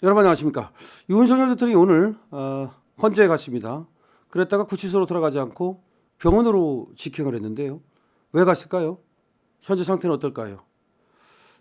여러분 안녕하십니까. 윤석열 대통령이 오늘 헌재에 갔습니다. 그랬다가 구치소로 돌아가지 않고 병원으로 직행을 했는데요. 왜 갔을까요? 현재 상태는 어떨까요?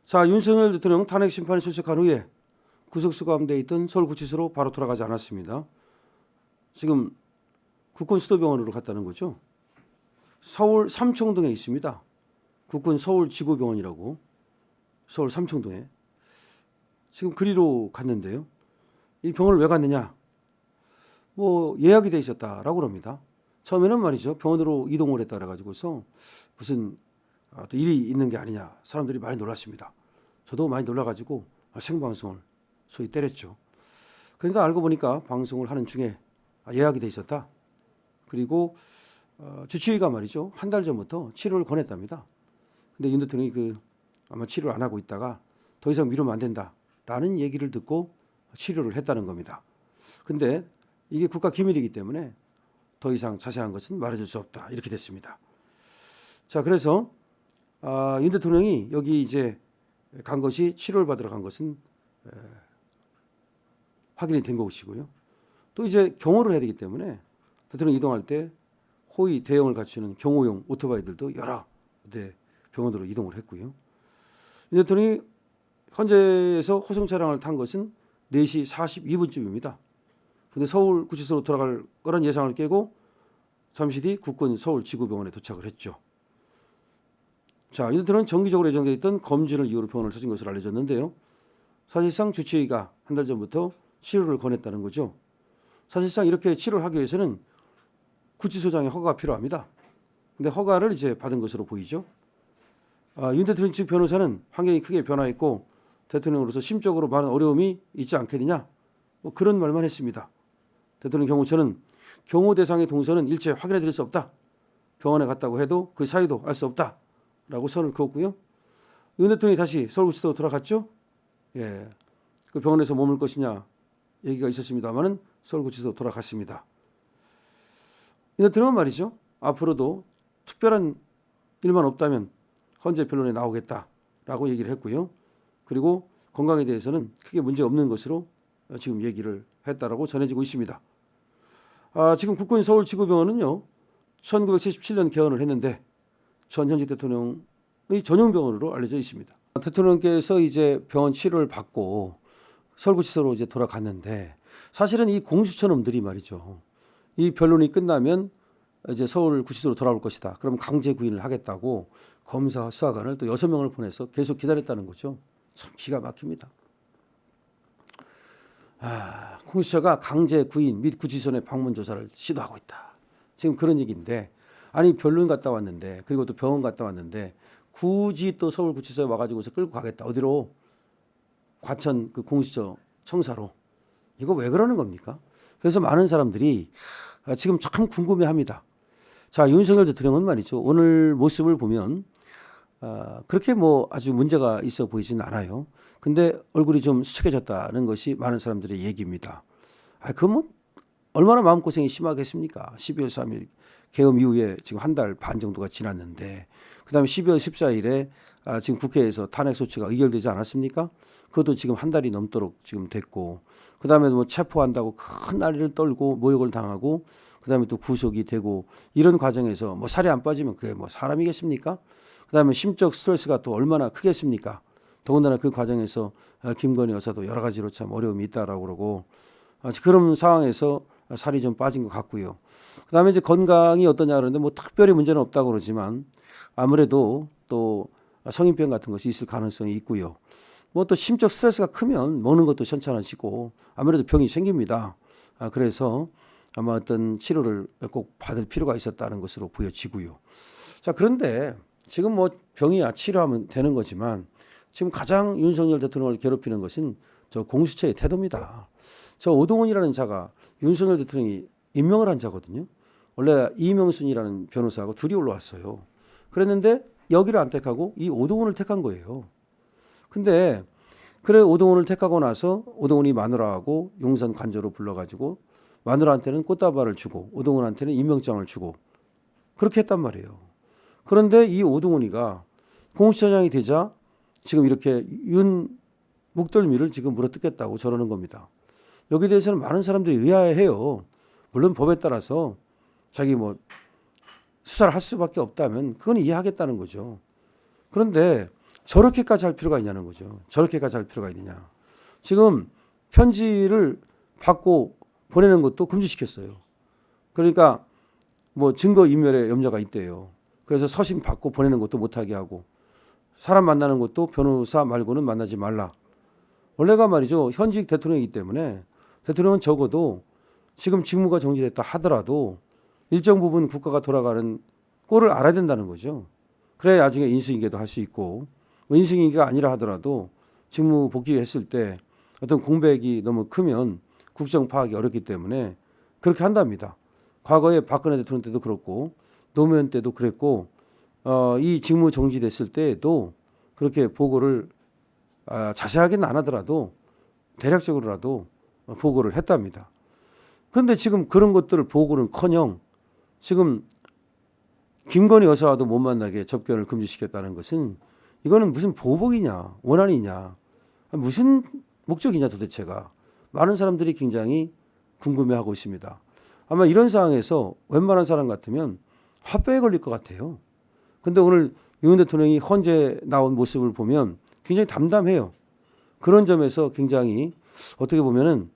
자, 윤석열 대통령 탄핵 심판에 출석한 후에 구속수감돼 있던 서울구치소로 바로 돌아가지 않았습니다. 지금 국군 수도병원으로 갔다는 거죠. 서울 삼청동에 있습니다. 국군 서울지구병원이라고 서울 삼청동에. 지금 그리로 갔는데요. 이 병원을 왜 갔느냐? 뭐 예약이 돼 있었다라고 합니다. 처음에는 말이죠. 병원으로 이동을 했다 그래가지고서 무슨 또 일이 있는 게 아니냐. 사람들이 많이 놀랐습니다. 저도 많이 놀라가지고 생방송을 소위 때렸죠. 그런데 알고 보니까 방송을 하는 중에 예약이 돼 있었다. 그리고 주치의가 말이죠. 한 달 전부터 치료를 권했답니다. 근데 윤 대통령이 아마 치료를 안 하고 있다가 더 이상 미루면 안 된다라는 얘기를 듣고 치료를 했다는 겁니다. 근데 이게 국가 기밀이기 때문에 더 이상 자세한 것은 말해줄 수 없다. 이렇게 됐습니다. 자, 그래서 윤 대통령이 여기 이제 간 것이 치료를 받으러 간 것은 확인이 된 것이고요. 또 이제 경호를 해야 되기 때문에 대통령 이동할 때 호위 대형을 갖추는 경호용 오토바이들도 여러 대 병원으로 이동을 했고요. 윤 대통령이 헌재에서 호송 차량을 탄 것은 4시 42분쯤입니다. 근데 서울구치소로 돌아갈 거란 예상을 깨고 잠시 뒤 국군 서울지구병원에 도착을 했죠. 자, 윤 대통령은 정기적으로 예정되어 있던 검진을 이유로 병원을 찾은 것으로 알려졌는데요. 사실상 주치의가 한 달 전부터 치료를 권했다는 거죠. 사실상 이렇게 치료를 하기 위해서는 구치소장의 허가가 필요합니다. 근데 허가를 이제 받은 것으로 보이죠. 윤 대통령 측 변호사는 환경이 크게 변화했고 대통령으로서 심적으로 많은 어려움이 있지 않겠느냐, 뭐 그런 말만 했습니다. 대통령 경호처는 경호 대상의 동선은 일체 확인해 드릴 수 없다. 병원에 갔다고 해도 그 사유도 알 수 없다. 라고 선을 그었고요. 윤 대통령이 다시 서울구치소로 돌아갔죠. 예, 그 병원에서 머물 것이냐 얘기가 있었습니다만은 서울구치소로 돌아갔습니다. 윤 대통령은 말이죠. 앞으로도 특별한 일만 없다면 헌재 변론에 나오겠다라고 얘기를 했고요. 그리고 건강에 대해서는 크게 문제 없는 것으로 지금 얘기를 했다라고 전해지고 있습니다. 지금 국군 서울지구병원은요, 1977년 개원을 했는데 전 현직 대통령의 전용 병원으로 알려져 있습니다. 대통령께서 이제 병원 치료를 받고 서울구치소로 이제 돌아갔는데 사실은 이 공수처 놈들이 말이죠. 이 변론이 끝나면 이제 서울구치소로 돌아올 것이다. 그럼 강제 구인을 하겠다고 검사 수사관을 또 6명을 보내서 계속 기다렸다는 거죠. 참 기가 막힙니다. 공수처가 강제 구인 및 구치소 내 방문 조사를 시도하고 있다. 지금 그런 얘기인데, 아니 변론 갔다 왔는데, 그리고 또 병원 갔다 왔는데 굳이 또 서울구치소에 와가지고서 끌고 가겠다. 어디로? 과천 그 공수처 청사로. 이거 왜 그러는 겁니까? 그래서 많은 사람들이 지금 참 궁금해합니다. 자, 윤석열 대통령은 말이죠. 오늘 모습을 보면 그렇게 뭐 아주 문제가 있어 보이진 않아요. 근데 얼굴이 좀 수척해졌다는 것이 많은 사람들의 얘기입니다. 그 뭐 얼마나 마음고생이 심하겠습니까? 12월 3일 계엄 이후에 지금 한 달 반 정도가 지났는데, 그다음에 12월 14일에 지금 국회에서 탄핵 소추가 의결되지 않았습니까? 그것도 지금 한 달이 넘도록 지금 됐고, 그다음에 뭐 체포한다고 큰 난리를 떨고 모욕을 당하고, 그다음에 또 구속이 되고, 이런 과정에서 뭐 살이 안 빠지면 그게 뭐 사람이겠습니까? 그다음에 심적 스트레스가 또 얼마나 크겠습니까? 더군다나 그 과정에서 김건희 여사도 여러 가지로 참 어려움이 있다라고 그러고, 그런 상황에서 살이 좀 빠진 것 같고요. 그다음에 이제 건강이 어떠냐 그러는데 뭐 특별히 문제는 없다고 그러지만 아무래도 또 성인병 같은 것이 있을 가능성이 있고요. 뭐 또 심적 스트레스가 크면 먹는 것도 현찮아지고 아무래도 병이 생깁니다. 그래서 아마 어떤 치료를 꼭 받을 필요가 있었다는 것으로 보여지고요. 자, 그런데 지금 뭐 병이야 치료하면 되는 거지만 지금 가장 윤석열 대통령을 괴롭히는 것은 저 공수처의 태도입니다. 저 오동훈이라는 자가 윤석열 대통령이 임명을 한 자거든요. 원래 이명순이라는 변호사하고 둘이 올라왔어요. 그랬는데 여기를 안 택하고 이 오동훈을 택한 거예요. 근데 그래 오동훈을 택하고 나서 오동훈이 마누라하고 용산 관저로 불러가지고 마누라한테는 꽃다발을 주고 오동훈한테는 임명장을 주고 그렇게 했단 말이에요. 그런데 이 오동훈이가 공수처장이 되자 지금 이렇게 윤 목덜미를 지금 물어뜯겠다고 저러는 겁니다. 여기에 대해서는 많은 사람들이 의아해해요. 물론 법에 따라서 자기 뭐 수사를 할 수밖에 없다면 그건 이해하겠다는 거죠. 그런데 저렇게까지 할 필요가 있냐는 거죠. 저렇게까지 할 필요가 있느냐. 지금 편지를 받고 보내는 것도 금지시켰어요. 그러니까 뭐 증거 인멸의 염려가 있대요. 그래서 서신 받고 보내는 것도 못하게 하고 사람 만나는 것도 변호사 말고는 만나지 말라. 원래가 말이죠. 현직 대통령이기 때문에 대통령은 적어도 지금 직무가 정지됐다 하더라도 일정 부분 국가가 돌아가는 꼴을 알아야 된다는 거죠. 그래야 나중에 인수인계도 할 수 있고 뭐 인수인계가 아니라 하더라도 직무 복귀했을 때 어떤 공백이 너무 크면 국정 파악이 어렵기 때문에 그렇게 한답니다. 과거에 박근혜 대통령 때도 그렇고 노무현 때도 그랬고 이 직무 정지됐을 때에도 그렇게 보고를 자세하게는 안 하더라도 대략적으로라도 보고를 했답니다. 그런데 지금 그런 것들을 보고는커녕 지금 김건희 여사와도 못 만나게 접견을 금지시켰다는 것은 이거는 무슨 보복이냐 원한이냐 무슨 목적이냐 도대체가 많은 사람들이 굉장히 궁금해하고 있습니다. 아마 이런 상황에서 웬만한 사람 같으면 화병에 걸릴 것 같아요. 근데 오늘 윤 대통령이 헌재 나온 모습을 보면 굉장히 담담해요. 그런 점에서 굉장히 어떻게 보면은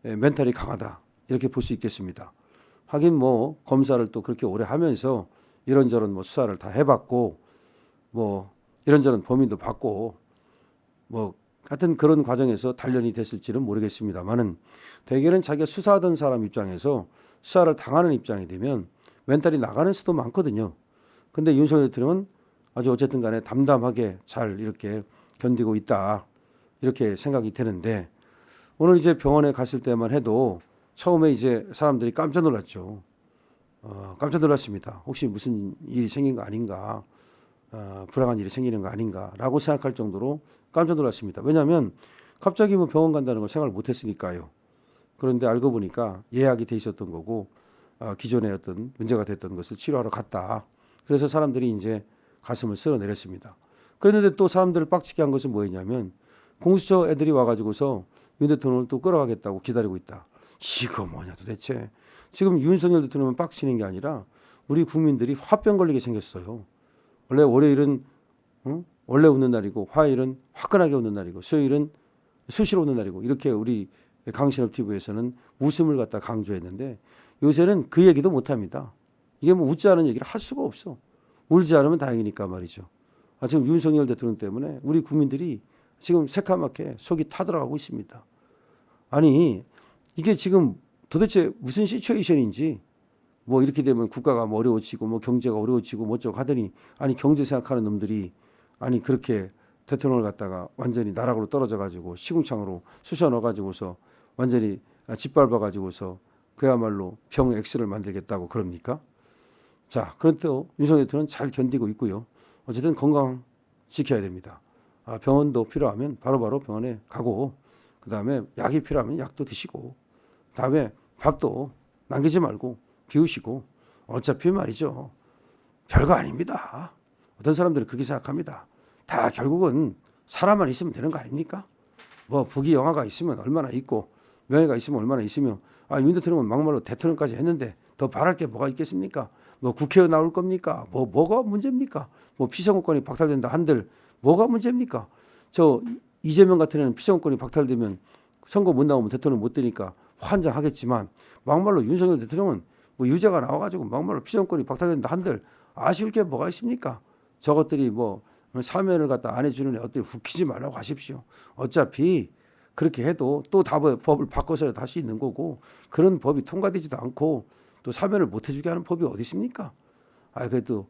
멘탈이 강하다 이렇게 볼 수 있겠습니다. 하긴 뭐 검사를 또 그렇게 오래 하면서 이런저런 뭐 수사를 다 해봤고 뭐 이런저런 범인도 봤고 뭐 같은 그런 과정에서 단련이 됐을지는 모르겠습니다만은 대개는 자기가 수사하던 사람 입장에서 수사를 당하는 입장이 되면 멘탈이 나가는 수도 많거든요. 근데 윤석열 대통령은 아주 어쨌든 간에 담담하게 잘 이렇게 견디고 있다 이렇게 생각이 되는데 오늘 이제 병원에 갔을 때만 해도 처음에 이제 사람들이 깜짝 놀랐죠. 깜짝 놀랐습니다. 혹시 무슨 일이 생긴 거 아닌가, 불행한 일이 생기는 거 아닌가라고 생각할 정도로 깜짝 놀랐습니다. 왜냐하면 갑자기 뭐 병원 간다는 걸 생각을 못했으니까요. 그런데 알고 보니까 예약이 돼 있었던 거고 기존에 어떤 문제가 됐던 것을 치료하러 갔다. 그래서 사람들이 이제 가슴을 쓸어내렸습니다. 그런데 또 사람들을 빡치게 한 것은 뭐였냐면 공수처 애들이 와가지고서 윤 대통령을 또 끌어가겠다고 기다리고 있다. 이거 뭐냐 도대체. 지금 윤석열 대통령은 빡치는 게 아니라 우리 국민들이 화병 걸리게 생겼어요. 원래 월요일은 원래 웃는 날이고 화요일은 화끈하게 웃는 날이고 수요일은 수시로 웃는 날이고 이렇게 우리 강신업 TV에서는 웃음을 갖다 강조했는데 요새는 그 얘기도 못합니다. 이게 뭐 웃지 않은 얘기를 할 수가 없어. 울지 않으면 다행이니까 말이죠. 지금 윤석열 대통령 때문에 우리 국민들이 지금 새카맣게 속이 타들어가고 있습니다. 아니 이게 지금 도대체 무슨 시츄에이션인지 뭐 이렇게 되면 국가가 뭐 어려워지고 뭐 경제가 어려워지고 뭐 어쩌고 하더니 아니 경제 생각하는 놈들이 아니 그렇게 대통령을 갖다가 완전히 나락으로 떨어져 가지고 시궁창으로 쑤셔 넣어 가지고서 완전히 짓밟아 가지고서 그야말로 병 X를 만들겠다고 그럽니까? 자, 그런데 윤석열 대통령은 잘 견디고 있고요. 어쨌든 건강 지켜야 됩니다. 병원도 필요하면 바로바로 병원에 가고 그다음에 약이 필요하면 약도 드시고 그다음에 밥도 남기지 말고 비우시고 어차피 말이죠. 별거 아닙니다. 어떤 사람들은 그렇게 생각합니다. 다 결국은 사람만 있으면 되는 거 아닙니까? 뭐 부귀 영화가 있으면 얼마나 있고 명예가 있으면 얼마나 있으며 윤 대통령은 막말로 대통령까지 했는데 더 바랄 게 뭐가 있겠습니까? 뭐 국회에 나올 겁니까? 뭐가 문제입니까? 뭐 피선거권이 박탈된다 한들 뭐가 문제입니까? 저 이재명 같은 애는 피선거권이 박탈되면 선거 못 나오면 대통령 못 되니까 환장하겠지만 막말로 윤석열 대통령은 뭐 유죄가 나와가지고 막말로 피선거권이 박탈된다 한들 아쉬울 게 뭐가 있습니까? 저것들이 뭐 사면을 갖다 안 해주는 애들 웃기지 말라고 하십시오. 어차피 그렇게 해도 또 다 법을 바꿔서라도 할 수 있는 거고 그런 법이 통과되지도 않고 또 사면을 못 해주게 하는 법이 어디 있습니까? 그래도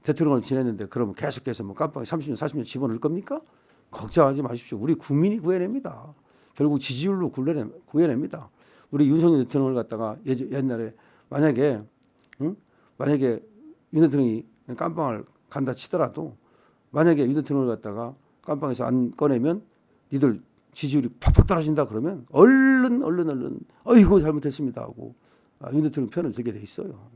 대통령을 지냈는데 그러면 계속해서 뭐 깜빡이 30년 40년 집어넣을 겁니까? 걱정하지 마십시오. 우리 국민이 구해냅니다. 결국 지지율로 구해냅니다. 우리 윤석열 대통령을 갖다가 옛날에 만약에 윤 대통령이 깜빵을 간다 치더라도 만약에 윤 대통령을 갖다가 깜빵에서 안 꺼내면 니들 지지율이 팍팍 떨어진다 그러면 얼른 어이구 잘못했습니다 하고 윤 대통령 편을 들게 돼 있어요.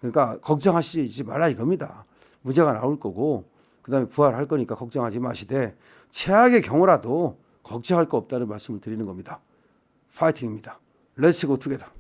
그러니까 걱정하시지 말라 이겁니다. 무죄가 나올 거고 그다음에 부활할 거니까 걱정하지 마시되 최악의 경우라도 걱정할 거 없다는 말씀을 드리는 겁니다. 파이팅입니다. Let's go together.